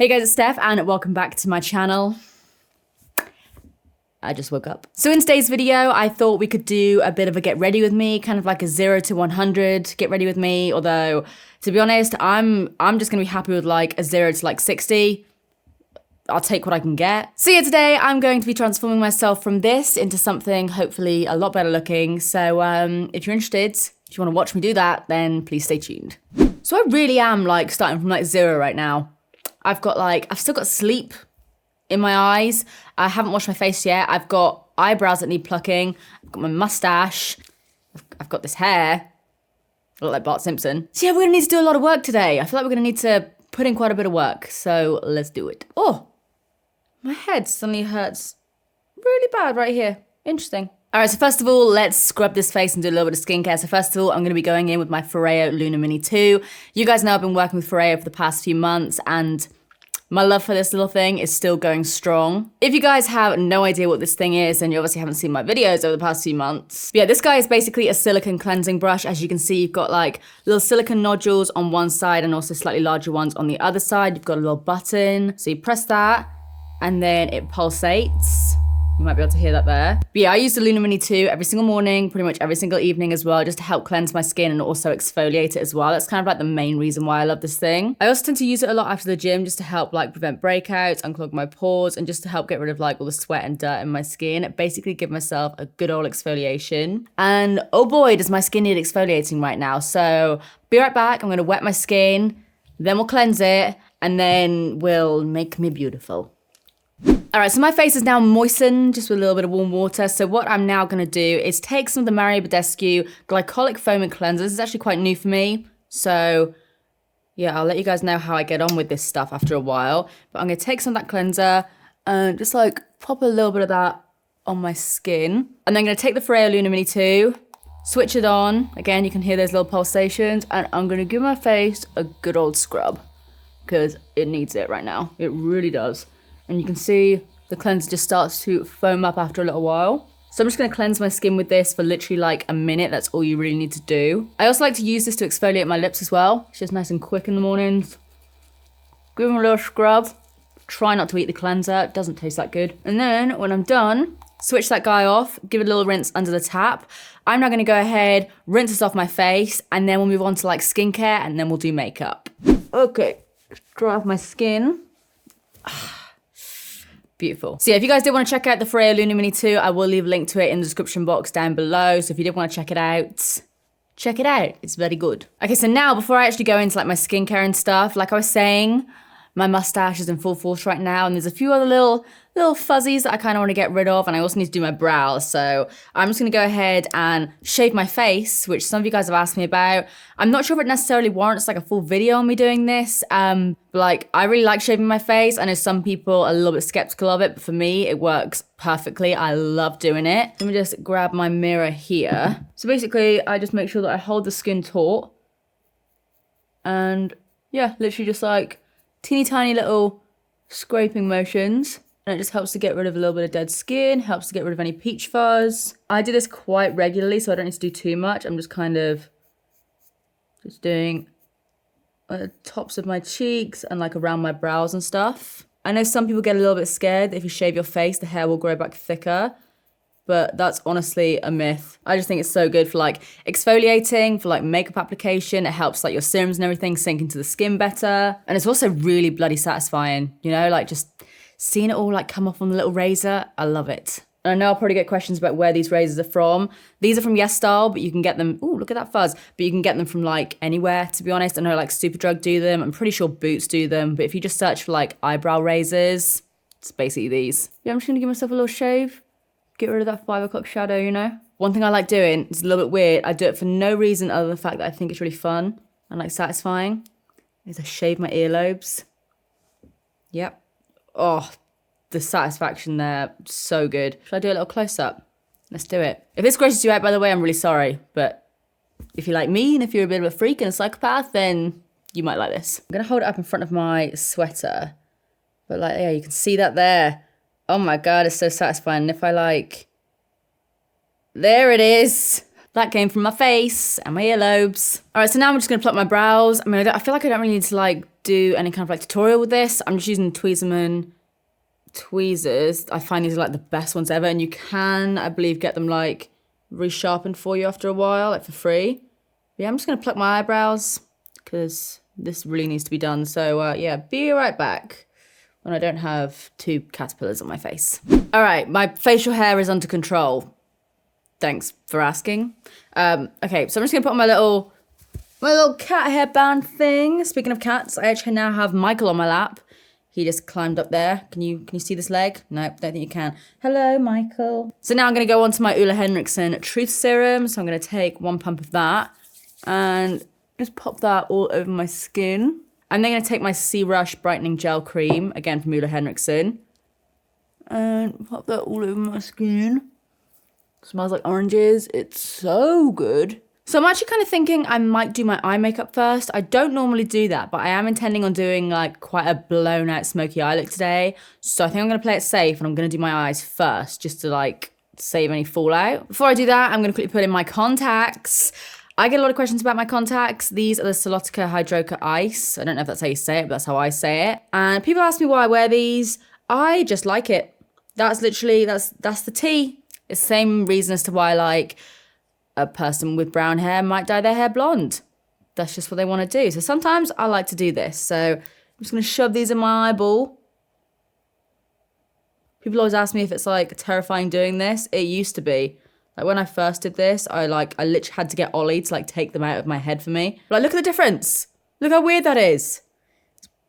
Hey guys, it's Steph and welcome back to my channel. I just woke up. So in today's video, I thought we could do a bit of a get ready with me, kind of like a 0 to 100 get ready with me. Although, to be honest, I'm just gonna be happy with like a 0 to like 60. I'll take what I can get. So yeah, today I'm going to be transforming myself from this into something hopefully a lot better looking. So if you're interested, if you wanna watch me do that, then please stay tuned. So I really am like starting from like 0 right now. I've still got sleep in my eyes. I haven't washed my face yet. I've got eyebrows that need plucking. I've got my mustache. I've got this hair. I look like Bart Simpson. So yeah, we're gonna need to do a lot of work today. I feel like we're gonna need to put in quite a bit of work. So let's do it. Oh, my head suddenly hurts really bad right here. Interesting. All right, so first of all, let's scrub this face and do a little bit of skincare. So first of all, I'm gonna be going in with my FOREO Luna Mini 2. You guys know I've been working with FOREO for the past few months and my love for this little thing is still going strong. If you guys have no idea what this thing is, then you obviously haven't seen my videos over the past few months. But yeah, this guy is basically a silicone cleansing brush. As you can see, you've got like little silicone nodules on one side and also slightly larger ones on the other side. You've got a little button. So you press that and then it pulsates. You might be able to hear that there. But yeah, I use the Luna Mini 2 every single morning, pretty much every single evening as well, just to help cleanse my skin and also exfoliate it as well. That's kind of like the main reason why I love this thing. I also tend to use it a lot after the gym just to help like prevent breakouts, unclog my pores, and just to help get rid of like all the sweat and dirt in my skin. Basically give myself a good old exfoliation. And oh boy, does my skin need exfoliating right now. So be right back. I'm gonna wet my skin, then we'll cleanse it, and then we'll make me beautiful. All right, so my face is now moistened just with a little bit of warm water. So what I'm now gonna do is take some of the Badescu Glycolic Foaming Cleanser. This is actually quite new for me. So yeah, I'll let you guys know how I get on with this stuff after a while. But I'm gonna take some of that cleanser and just like pop a little bit of that on my skin. And then I'm gonna take the FOREO Luna Mini 2, switch it on. Again, you can hear those little pulsations. And I'm gonna give my face a good old scrub because it needs it right now. It really does. And you can see the cleanser just starts to foam up after a little while. So I'm just gonna cleanse my skin with this for literally like a minute. That's all you really need to do. I also like to use this to exfoliate my lips as well. It's just nice and quick in the mornings. Give them a little scrub. Try not to eat the cleanser, it doesn't taste that good. And then when I'm done, switch that guy off, give it a little rinse under the tap. I'm now gonna go ahead, rinse this off my face, and then we'll move on to like skincare, and then we'll do makeup. Okay, dry off my skin. Beautiful. So yeah, if you guys did want to check out the FOREO Luna Mini 2, I will leave a link to it in the description box down below. So if you did want to check it out, check it out. It's very good. Okay, so now before I actually go into like my skincare and stuff, like I was saying, my mustache is in full force right now, and there's a few other little fuzzies that I kind of want to get rid of, and I also need to do my brows. So I'm just gonna go ahead and shave my face, which some of you guys have asked me about. I'm not sure if it necessarily warrants like a full video on me doing this. But like I really like shaving my face. I know some people are a little bit skeptical of it, but for me, it works perfectly. I love doing it. Let me just grab my mirror here. So basically, I just make sure that I hold the skin taut. And yeah, literally just like teeny tiny little scraping motions. And it just helps to get rid of a little bit of dead skin, helps to get rid of any peach fuzz. I do this quite regularly, so I don't need to do too much. I'm just kind of just doing the tops of my cheeks and like around my brows and stuff. I know some people get a little bit scared that if you shave your face, the hair will grow back thicker. But that's honestly a myth. I just think it's so good for like exfoliating, for like makeup application. It helps like your serums and everything sink into the skin better. And it's also really bloody satisfying, you know, like just seeing it all like come off on the little razor. I love it. And I know I'll probably get questions about where these razors are from. These are from Yes Style, but you can get them, ooh, look at that fuzz. But you can get them from like anywhere, to be honest. I know like Superdrug do them. I'm pretty sure Boots do them. But if you just search for like eyebrow razors, it's basically these. Yeah, I'm just gonna give myself a little shave. Get rid of that 5 o'clock shadow, you know? One thing I like doing, it's a little bit weird, I do it for no reason other than the fact that I think it's really fun and like satisfying, is I shave my earlobes. Yep. Oh, the satisfaction there, so good. Should I do a little close-up? Let's do it. If this grosses you out, by the way, I'm really sorry, but if you like me and if you're a bit of a freak and a psychopath, then you might like this. I'm gonna hold it up in front of my sweater, but like, yeah, you can see that there. Oh my God, it's so satisfying. And if I like, there it is. That came from my face and my earlobes. All right, so now I'm just gonna pluck my brows. I mean, I feel like I don't really need to like do any kind of like tutorial with this. I'm just using Tweezerman tweezers. I find these are like the best ones ever, and you can, I believe, get them like resharpened for you after a while, like for free. But yeah, I'm just gonna pluck my eyebrows because this really needs to be done. So yeah, be right back when I don't have 2 caterpillars on my face. All right, my facial hair is under control. Thanks for asking. Okay, so I'm just gonna put on my little cat hairband thing. Speaking of cats, I actually now have Michael on my lap. He just climbed up there. Can you see this leg? No, don't think you can. Hello, Michael. So now I'm gonna go on to my Ole Henriksen Truth Serum. So I'm gonna take 1 pump of that and just pop that all over my skin. I'm then gonna take my C-Rush Brightening Gel Cream, again from Ole Henriksen, and pop that all over my skin. Smells like oranges. It's so good. So I'm actually kind of thinking I might do my eye makeup first. I don't normally do that, but I am intending on doing like quite a blown out smoky eye look today. So I think I'm going to play it safe and I'm going to do my eyes first just to like save any fallout. Before I do that, I'm going to quickly put in my contacts. I get a lot of questions about my contacts. These are the Solotica Hydroca Ice. I don't know if that's how you say it, but that's how I say it. And people ask me why I wear these. I just like it. That's literally, that's the tea. It's the same reason as to why, like, a person with brown hair might dye their hair blonde. That's just what they want to do. So sometimes I like to do this. So I'm just going to shove these in my eyeball. People always ask me if it's, like, terrifying doing this. It used to be. Like, when I first did this, I literally had to get Ollie to, like, take them out of my head for me. Like, look at the difference. Look how weird that is.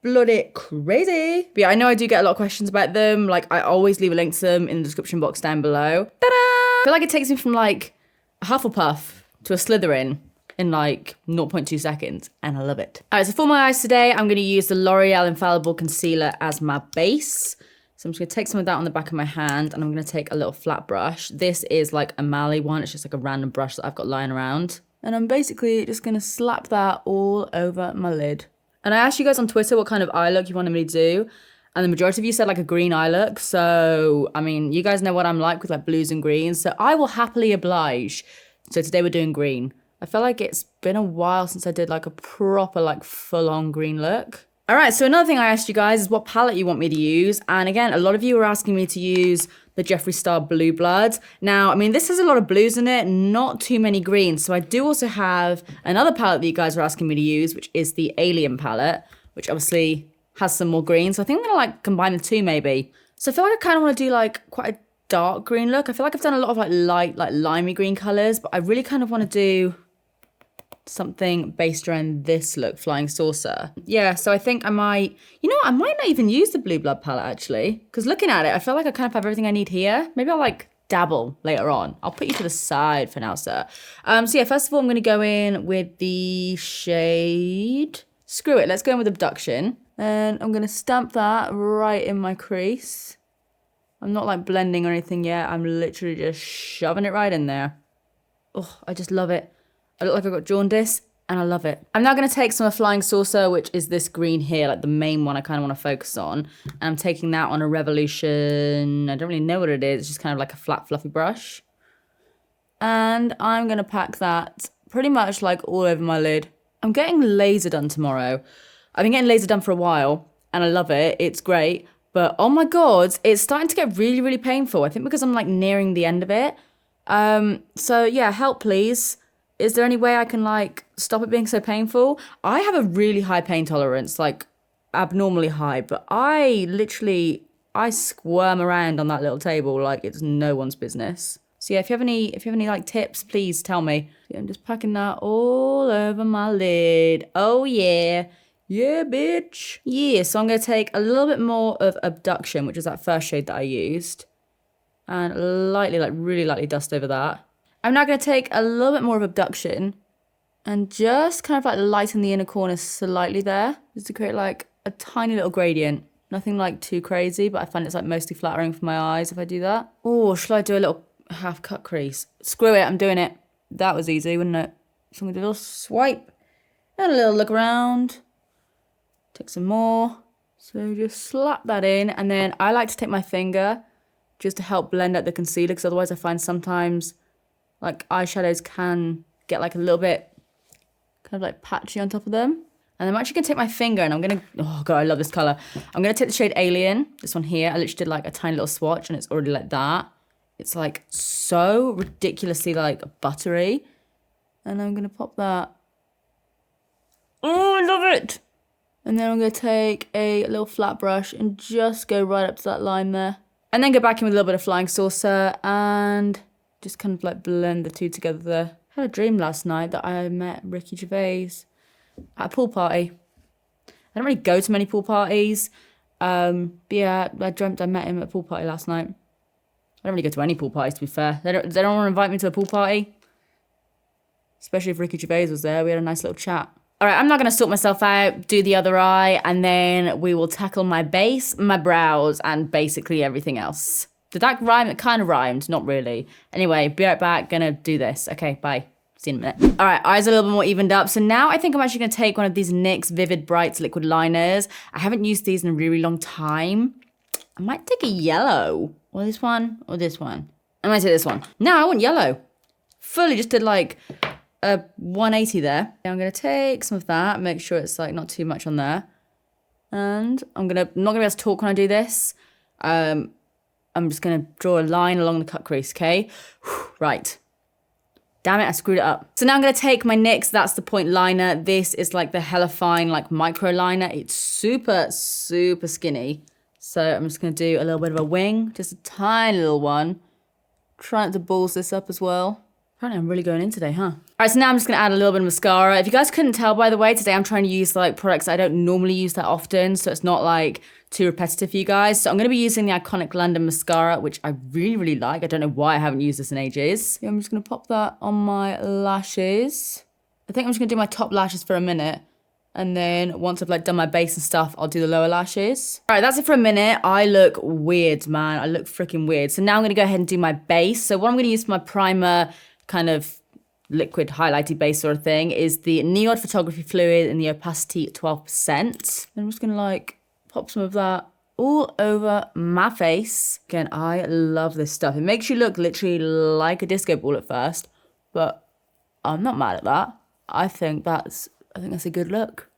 Bloody crazy. But yeah, I know I do get a lot of questions about them. Like, I always leave a link to them in the description box down below. Ta-da! I feel like it takes me from like a Hufflepuff to a Slytherin in like 0.2 seconds, and I love it. All right, so for my eyes today, I'm going to use the L'Oreal Infallible Concealer as my base. So I'm just going to take some of that on the back of my hand, and I'm going to take a little flat brush. This is like a Mally one. It's just like a random brush that I've got lying around. And I'm basically just going to slap that all over my lid. And I asked you guys on Twitter what kind of eye look you wanted me to do. And the majority of you said like a green eye look. So, I mean, you guys know what I'm like with like blues and greens. So I will happily oblige. So today we're doing green. I feel like it's been a while since I did like a proper like full on green look. All right, so another thing I asked you guys is what palette you want me to use. And again, a lot of you were asking me to use the Jeffree Star Blue Blood. Now, I mean, this has a lot of blues in it, not too many greens. So I do also have another palette that you guys are asking me to use, which is the Alien palette, which obviously has some more greens. So I think I'm gonna like combine the two maybe. So I feel like I kind of want to do like quite a dark green look. I feel like I've done a lot of like light, like limey green colors, but I really kind of want to do something based around this look, Flying Saucer. Yeah, so I think I might, you know what, I might not even use the Blue Blood palette actually, because looking at it, I feel like I kind of have everything I need here. Maybe I'll like dabble later on. I'll put you to the side for now, sir. So yeah, first of all, I'm going to go in with the shade, screw it, let's go in with Abduction. And I'm going to stamp that right in my crease. I'm not like blending or anything yet. I'm literally just shoving it right in there. Oh, I just love it. I look like I've got jaundice, and I love it. I'm now going to take some of Flying Saucer, which is this green here, like the main one I kind of want to focus on. And I'm taking that on a Revolution. I don't really know what it is. It's just kind of like a flat, fluffy brush. And I'm going to pack that pretty much like all over my lid. I'm getting laser done tomorrow. I've been getting laser done for a while, and I love it. It's great. But oh my God, it's starting to get really, really painful. I think because I'm like nearing the end of it. So yeah, help please. Is there any way I can like stop it being so painful? I have a really high pain tolerance, like abnormally high, but I squirm around on that little table like it's no one's business. So yeah, if you have any like tips, please tell me. Yeah, I'm just packing that all over my lid. Oh yeah. Yeah, bitch. Yeah, so I'm going to take a little bit more of Abduction, which is that first shade that I used. And lightly, like really lightly dust over that. I'm now going to take a little bit more of Abduction and just kind of like lighten the inner corner slightly there. Just to create like a tiny little gradient. Nothing like too crazy, but I find it's like mostly flattering for my eyes if I do that. Oh, should I do a little half cut crease? Screw it, I'm doing it. That was easy, wasn't it? So I'm going to do a little swipe and a little look around. Take some more. So just slap that in. And then I like to take my finger just to help blend out the concealer, because otherwise I find sometimes like eyeshadows can get like a little bit kind of like patchy on top of them. And I'm actually gonna take my finger and I'm gonna, oh God, I love this color. I'm gonna take the shade Alien, this one here. I literally did like a tiny little swatch and it's already like that. It's like so ridiculously like buttery. And I'm gonna pop that. Oh, I love it. And then I'm gonna take a little flat brush and just go right up to that line there. And then go back in with a little bit of Flying Saucer and just kind of like blend the two together there. I had a dream last night that I met Ricky Gervais at a pool party. I don't really go to many pool parties. But yeah, I dreamt I met him at a pool party last night. I don't really go to any pool parties, to be fair. They don't want to invite me to a pool party. Especially if Ricky Gervais was there. We had a nice little chat. All right, I'm not going to sort myself out, do the other eye, and then we will tackle my base, my brows, and basically everything else. Did that rhyme? It kind of rhymed, not really. Anyway, be right back, gonna do this. Okay, bye. See you in a minute. All right, eyes are a little bit more evened up. So now I think I'm actually gonna take one of these NYX Vivid Brights liquid liners. I haven't used these in a really long time. I might take a yellow, or this one, or this one. I might take this one. No, I want yellow. Fully just did like a 180 there. I'm gonna take some of that, make sure it's like not too much on there. And I'm not gonna be able to talk when I do this. I'm just gonna draw a line along the cut crease, okay? Right. Damn it, I screwed it up. So now I'm gonna take my NYX That's the Point liner. This is like the hella fine, like micro liner. It's super, super skinny. So I'm just gonna do a little bit of a wing, just a tiny little one. Trying to balls this up as well. Apparently I'm really going in today, huh? All right, so now I'm just gonna add a little bit of mascara. If you guys couldn't tell, by the way, today I'm trying to use like products I don't normally use that often, so it's not like too repetitive for you guys. So I'm gonna be using the Iconic London Mascara, which I really, really like. I don't know why I haven't used this in ages. Yeah, I'm just gonna pop that on my lashes. I think I'm just gonna do my top lashes for a minute. And then once I've like done my base and stuff, I'll do the lower lashes. All right, that's it for a minute. I look weird, man. I look freaking weird. So now I'm gonna go ahead and do my base. So what I'm gonna use for my primer, kind of liquid highlighty base sort of thing, is the Neod Photography Fluid in the opacity 12%. I'm just gonna like pop some of that all over my face. Again, I love this stuff. It makes you look literally like a disco ball at first, but I'm not mad at that. I think that's a good look.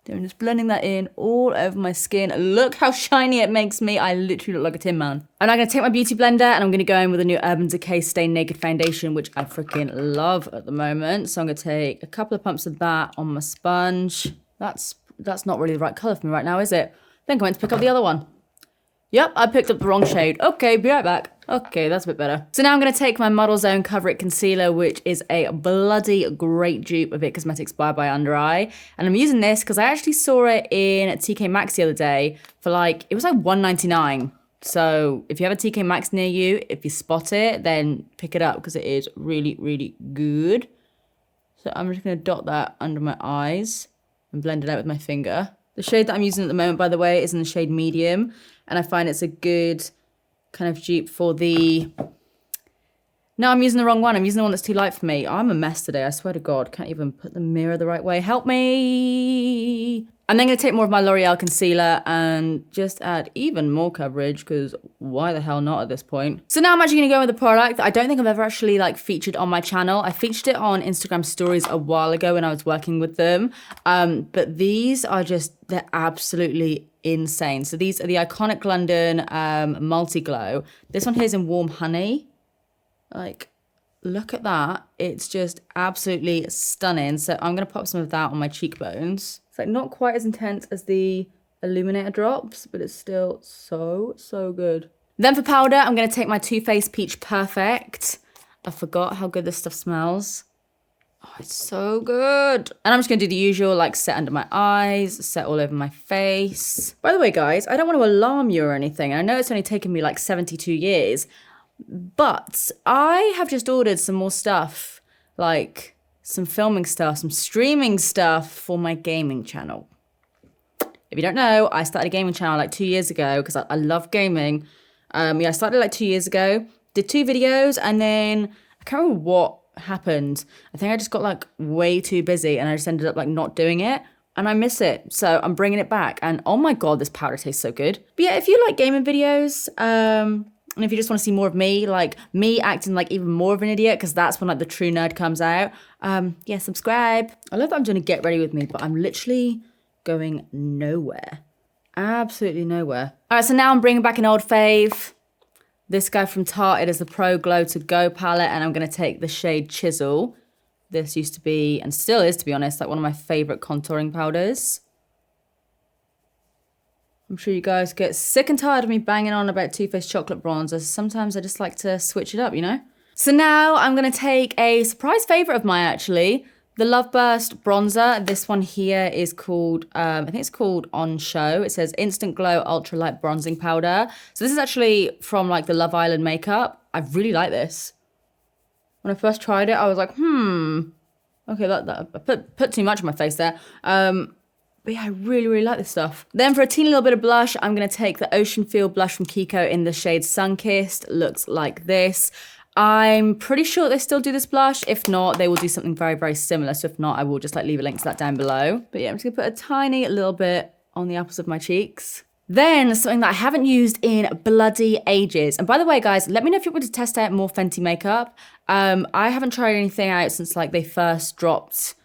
I'm just blending that in all over my skin. Look how shiny it makes me. I literally look like a Tin Man. I'm now gonna take my beauty blender and I'm gonna go in with a new Urban Decay Stay Naked foundation, which I freaking love at the moment. So I'm gonna take a couple of pumps of that on my sponge. That's not really the right color for me right now, is it? I think I went to pick up the other one. Yep, I picked up the wrong shade. Okay, be right back. Okay, that's a bit better. So now I'm going to take my Model Zone Cover It Concealer, which is a bloody great dupe of It Cosmetics Bye Under Eye. And I'm using this because I actually saw it in TK Maxx the other day for like, it was like $1.99. So if you have a TK Maxx near you, if you spot it, then pick it up because it is really, really good. So I'm just going to dot that under my eyes and blend it out with my finger. The shade that I'm using at the moment, by the way, is in the shade Medium. And I find it's a good kind of dupe for the... No, I'm using the wrong one. I'm using the one that's too light for me. I'm a mess today, I swear to God. Can't even put the mirror the right way. Help me! I'm then going to take more of my L'Oreal concealer and just add even more coverage, because why the hell not at this point? So now I'm actually going to go with a product that I don't think I've ever actually like featured on my channel. I featured it on Instagram stories a while ago when I was working with them. But these are just, they're absolutely insane. So these are the Iconic London Multi Glow. This one here is in Warm Honey. Like, look at that. It's just absolutely stunning. So I'm going to pop some of that on my cheekbones. It's like not quite as intense as the Illuminator drops, but it's still so, so good. Then for powder, I'm going to take my Too Faced Peach Perfect. I forgot how good this stuff smells. Oh, it's so good. And I'm just going to do the usual, like set under my eyes, set all over my face. By the way, guys, I don't want to alarm you or anything. I know it's only taken me like 72 years, but I have just ordered some more stuff, like some filming stuff, some streaming stuff for my gaming channel. If you don't know, I started a gaming channel like 2 years ago because I love gaming. I started like 2 years ago, did 2 videos, and then I can't remember what happened. I think I just got like way too busy and I just ended up like not doing it, and I miss it. So I'm bringing it back, and oh my God, this powder tastes so good. But yeah, if you like gaming videos, And if you just want to see more of me, like me acting like even more of an idiot, because that's when like the true nerd comes out, yeah, subscribe. I love that I'm doing a get ready with me, but I'm literally going nowhere. Absolutely nowhere. All right, so now I'm bringing back an old fave. This guy from Tarte. It is the Pro Glow to Go palette, and I'm going to take the shade Chisel. This used to be, and still is to be honest, like one of my favorite contouring powders. I'm sure you guys get sick and tired of me banging on about Too Faced chocolate bronzer. Sometimes I just like to switch it up, you know? So now I'm going to take a surprise favorite of mine, actually. The Love Burst bronzer. This one here is called, I think it's called On Show. It says Instant Glow Ultralight Bronzing Powder. So this is actually from like the Love Island makeup. I really like this. When I first tried it, I was like, okay, I put too much on my face there. But yeah, I really, really like this stuff. Then for a teeny little bit of blush, I'm going to take the Ocean Feel blush from Kiko in the shade Sunkissed. Looks like this. I'm pretty sure they still do this blush. If not, they will do something very, very similar. So if not, I will just like leave a link to that down below. But yeah, I'm just going to put a tiny little bit on the apples of my cheeks. Then something that I haven't used in bloody ages. And by the way, guys, let me know if you want to test out more Fenty makeup. I haven't tried anything out since like they first dropped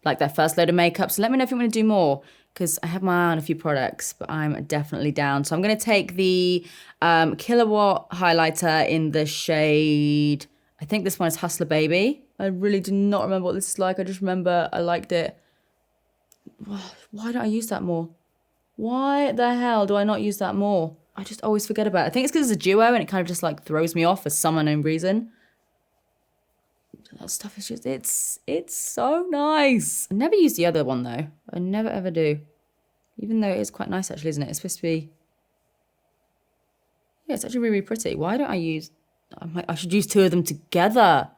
like their first load of makeup. So let me know if you want to do more, because I have my eye on a few products, but I'm definitely down. So I'm going to take the Kilowatt Highlighter in the shade, I think this one is Hustler Baby. I really do not remember what this is like. I just remember I liked it. Why don't I use that more? Why the hell do I not use that more? I just always forget about it. I think it's because it's a duo and it kind of just like throws me off for some unknown reason. That stuff is just, it's so nice. I never use the other one though. I never ever do. Even though it is quite nice actually, isn't it? It's supposed to be, yeah, it's actually really, really pretty. Why don't I use, I should use two of them together.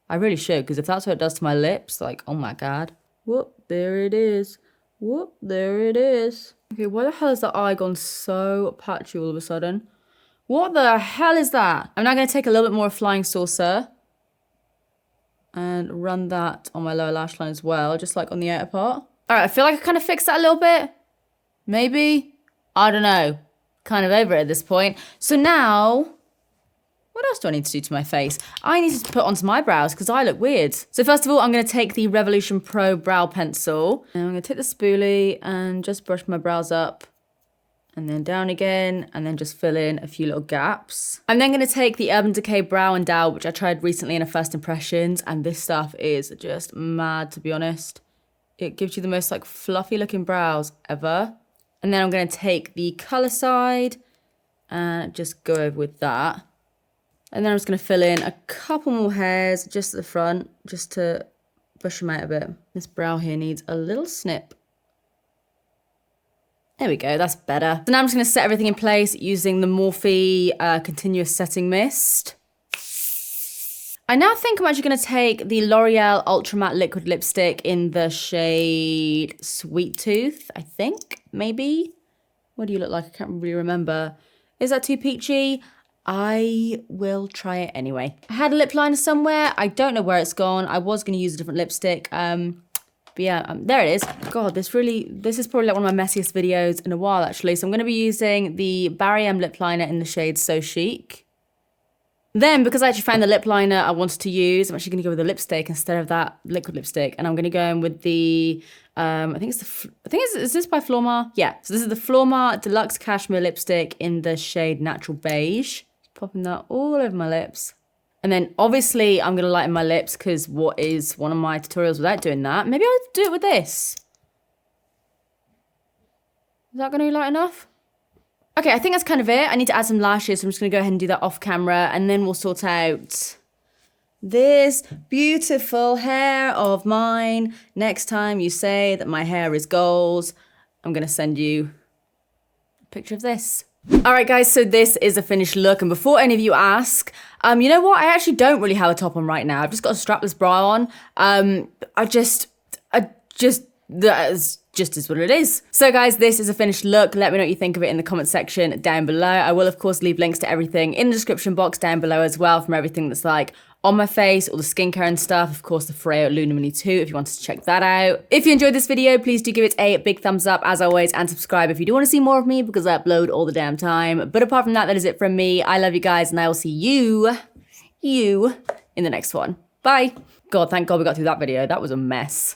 I really should, because if that's what it does to my lips, like, oh my God. Whoop, there it is. Whoop, there it is. Okay, why the hell is that eye gone so patchy all of a sudden? What the hell is that? I'm now going to take a little bit more of Flying Saucer and run that on my lower lash line as well, just like on the outer part. All right, I feel like I kind of fixed that a little bit. Maybe. I don't know. Kind of over it at this point. So now, what else do I need to do to my face? I need to put onto my brows because I look weird. So first of all, I'm going to take the Revolution Pro Brow Pencil. And I'm going to take the spoolie and just brush my brows up. And then down again, and then just fill in a few little gaps. I'm then gonna take the Urban Decay Brow and Dow, which I tried recently in a first impressions, and this stuff is just mad, to be honest. It gives you the most like fluffy looking brows ever. And then I'm gonna take the color side and just go over with that. And then I'm just gonna fill in a couple more hairs just at the front, just to brush them out a bit. This brow here needs a little snip. There we go, that's better. So now I'm just gonna set everything in place using the Morphe Continuous Setting Mist. I now think I'm actually gonna take the L'Oreal Ultra Matte Liquid Lipstick in the shade Sweet Tooth, I think, maybe? What do you look like? I can't really remember. Is that too peachy? I will try it anyway. I had a lip liner somewhere. I don't know where it's gone. I was gonna use a different lipstick. But yeah, there it is. God, this is probably like one of my messiest videos in a while, actually. So I'm going to be using the Barry M lip liner in the shade So Chic. Then, because I actually found the lip liner I wanted to use, I'm actually going to go with the lipstick instead of that liquid lipstick. And I'm going to go in with the, is this by Flormar? Yeah, so this is the Flormar Deluxe Cashmere lipstick in the shade Natural Beige. Just popping that all over my lips. And then obviously I'm going to lighten my lips because what is one of my tutorials without doing that? Maybe I'll do it with this. Is that going to be light enough? Okay, I think that's kind of it. I need to add some lashes, so I'm just going to go ahead and do that off camera. And then we'll sort out this beautiful hair of mine. Next time you say that my hair is goals, I'm going to send you a picture of this. All right, guys, so this is a finished look. And before any of you ask, you know what? I actually don't really have a top on right now. I've just got a strapless bra on. just is what it is. So guys, this is a finished look. Let me know what you think of it in the comment section down below. I will of course leave links to everything in the description box down below as well, from everything that's like on my face, all the skincare and stuff. Of course, the FOREO Luna Mini 2 if you wanted to check that out. If you enjoyed this video, please do give it a big thumbs up as always, and subscribe if you do want to see more of me, because I upload all the damn time. But apart from that, that is it from me. I love you guys, and I will see you in the next one. Bye. God, thank God we got through that video. That was a mess.